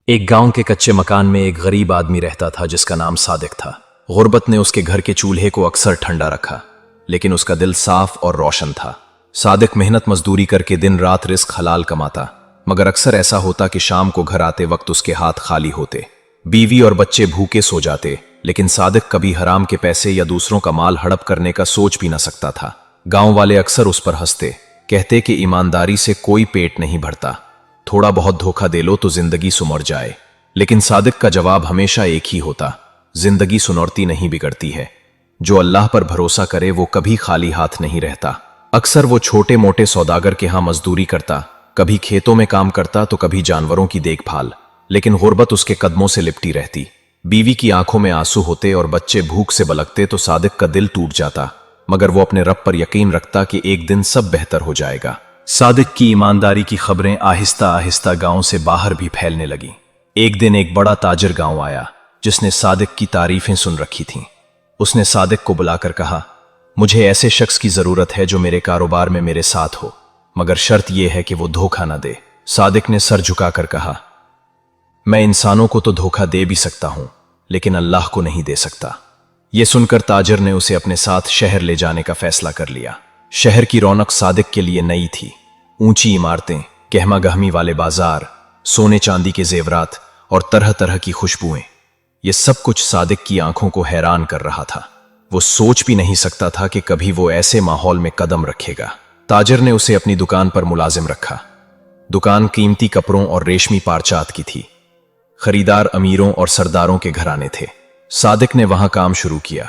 ایک گاؤں کے کچے مکان میں ایک غریب آدمی رہتا تھا جس کا نام صادق تھا۔ غربت نے اس کے گھر کے چولہے کو اکثر ٹھنڈا رکھا، لیکن اس کا دل صاف اور روشن تھا۔ صادق محنت مزدوری کر کے دن رات رزق حلال کماتا، مگر اکثر ایسا ہوتا کہ شام کو گھر آتے وقت اس کے ہاتھ خالی ہوتے۔ بیوی اور بچے بھوکے سو جاتے، لیکن صادق کبھی حرام کے پیسے یا دوسروں کا مال ہڑپ کرنے کا سوچ بھی نہ سکتا تھا۔ گاؤں والے اکثر اس پر ہنستے، کہتے کہ ایمانداری سے کوئی پیٹ نہیں بھرتا، تھوڑا بہت دھوکہ دے لو تو زندگی سمر جائے۔ لیکن صادق کا جواب ہمیشہ ایک ہی ہوتا: زندگی سنورتی نہیں بگڑتی ہے، جو اللہ پر بھروسہ کرے وہ کبھی خالی ہاتھ نہیں رہتا۔ اکثر وہ چھوٹے موٹے سوداگر کے ہاں مزدوری کرتا، کبھی کھیتوں میں کام کرتا تو کبھی جانوروں کی دیکھ بھال، لیکن غربت اس کے قدموں سے لپٹی رہتی۔ بیوی کی آنکھوں میں آنسو ہوتے اور بچے بھوک سے بلکتے تو صادق کا دل ٹوٹ جاتا، مگر وہ اپنے رب پر یقین رکھتا کہ ایک دن سب بہتر ہو جائے گا۔ صادق کی ایمانداری کی خبریں آہستہ آہستہ گاؤں سے باہر بھی پھیلنے لگیں۔ ایک دن ایک بڑا تاجر گاؤں آیا جس نے صادق کی تعریفیں سن رکھی تھیں۔ اس نے صادق کو بلا کر کہا: مجھے ایسے شخص کی ضرورت ہے جو میرے کاروبار میں میرے ساتھ ہو، مگر شرط یہ ہے کہ وہ دھوکہ نہ دے۔ صادق نے سر جھکا کر کہا: میں انسانوں کو تو دھوکہ دے بھی سکتا ہوں، لیکن اللہ کو نہیں دے سکتا۔ یہ سن کر تاجر نے اسے اپنے ساتھ شہر لے جانے کا فیصلہ کر لیا۔ شہر کی رونق صادق کے لیے نئی تھی۔ اونچی عمارتیں، گہما گہمی والے بازار، سونے چاندی کے زیورات اور طرح طرح کی خوشبوئیں، یہ سب کچھ صادق کی آنکھوں کو حیران کر رہا تھا۔ وہ سوچ بھی نہیں سکتا تھا کہ کبھی وہ ایسے ماحول میں قدم رکھے گا۔ تاجر نے اسے اپنی دکان پر ملازم رکھا۔ دکان قیمتی کپڑوں اور ریشمی پارچات کی تھی۔ خریدار امیروں اور سرداروں کے گھرانے تھے۔ صادق نے وہاں کام شروع کیا۔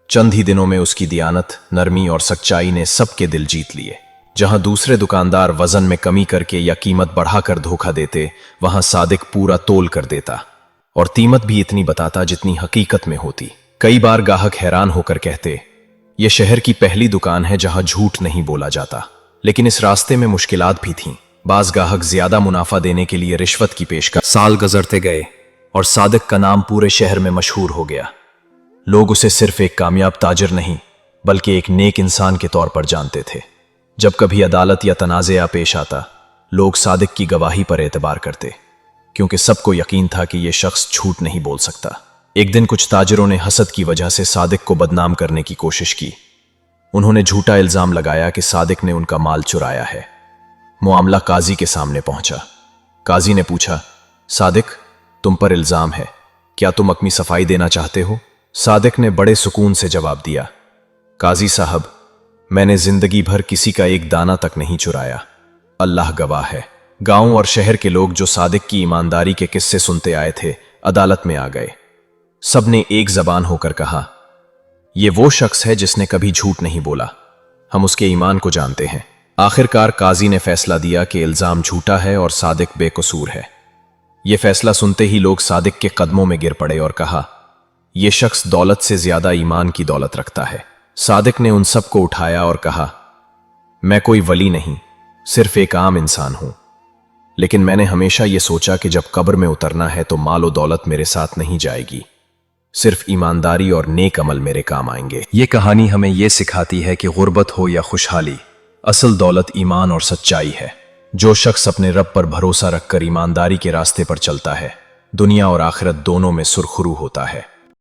چند ہی دنوں میں اس کی دیانت، نرمی اور سچائی نے سب کے دل جیت لیے۔ جہاں دوسرے دکاندار وزن میں کمی کر کے یا قیمت بڑھا کر دھوکہ دیتے، وہاں صادق پورا تول کر دیتا، اور قیمت بھی اتنی بتاتا جتنی حقیقت میں ہوتی۔ کئی بار گاہک حیران ہو کر کہتے: یہ شہر کی پہلی دکان ہے جہاں جھوٹ نہیں بولا جاتا۔ لیکن اس راستے میں مشکلات بھی تھیں۔ بعض گاہک زیادہ منافع دینے کے لیے رشوت کی پیشکش۔ سال گزرتے گئے اور صادق کا نام پورے شہر میں مشہور ہو گیا۔ لوگ اسے صرف ایک کامیاب تاجر نہیں بلکہ ایک نیک انسان کے طور پر جانتے تھے۔ جب کبھی عدالت یا تنازعہ پیش آتا، لوگ صادق کی گواہی پر اعتبار کرتے، کیونکہ سب کو یقین تھا کہ یہ شخص جھوٹ نہیں بول سکتا۔ ایک دن کچھ تاجروں نے حسد کی وجہ سے صادق کو بدنام کرنے کی کوشش کی۔ انہوں نے جھوٹا الزام لگایا کہ صادق نے ان کا مال چرایا ہے۔ معاملہ قاضی کے سامنے پہنچا۔ قاضی نے پوچھا: صادق، تم پر الزام ہے، کیا تم اپنی صفائی دینا چاہتے ہو؟ صادق نے بڑے سکون سے جواب دیا: قاضی صاحب، میں نے زندگی بھر کسی کا ایک دانہ تک نہیں چرایا، اللہ گواہ ہے۔ گاؤں اور شہر کے لوگ جو صادق کی ایمانداری کے قصے سنتے آئے تھے، عدالت میں آ گئے۔ سب نے ایک زبان ہو کر کہا: یہ وہ شخص ہے جس نے کبھی جھوٹ نہیں بولا، ہم اس کے ایمان کو جانتے ہیں۔ آخرکار قاضی نے فیصلہ دیا کہ الزام جھوٹا ہے اور صادق بے قصور ہے۔ یہ فیصلہ سنتے ہی لوگ صادق کے قدموں میں گر پڑے اور کہا: یہ شخص دولت سے زیادہ ایمان کی دولت رکھتا ہے۔ صادق نے ان سب کو اٹھایا اور کہا: میں کوئی ولی نہیں، صرف ایک عام انسان ہوں، لیکن میں نے ہمیشہ یہ سوچا کہ جب قبر میں اترنا ہے تو مال و دولت میرے ساتھ نہیں جائے گی، صرف ایمانداری اور نیک عمل میرے کام آئیں گے۔ یہ کہانی ہمیں یہ سکھاتی ہے کہ غربت ہو یا خوشحالی، اصل دولت ایمان اور سچائی ہے۔ جو شخص اپنے رب پر بھروسہ رکھ کر ایمانداری کے راستے پر چلتا ہے، دنیا اور آخرت دونوں میں سرخرو ہوتا ہے۔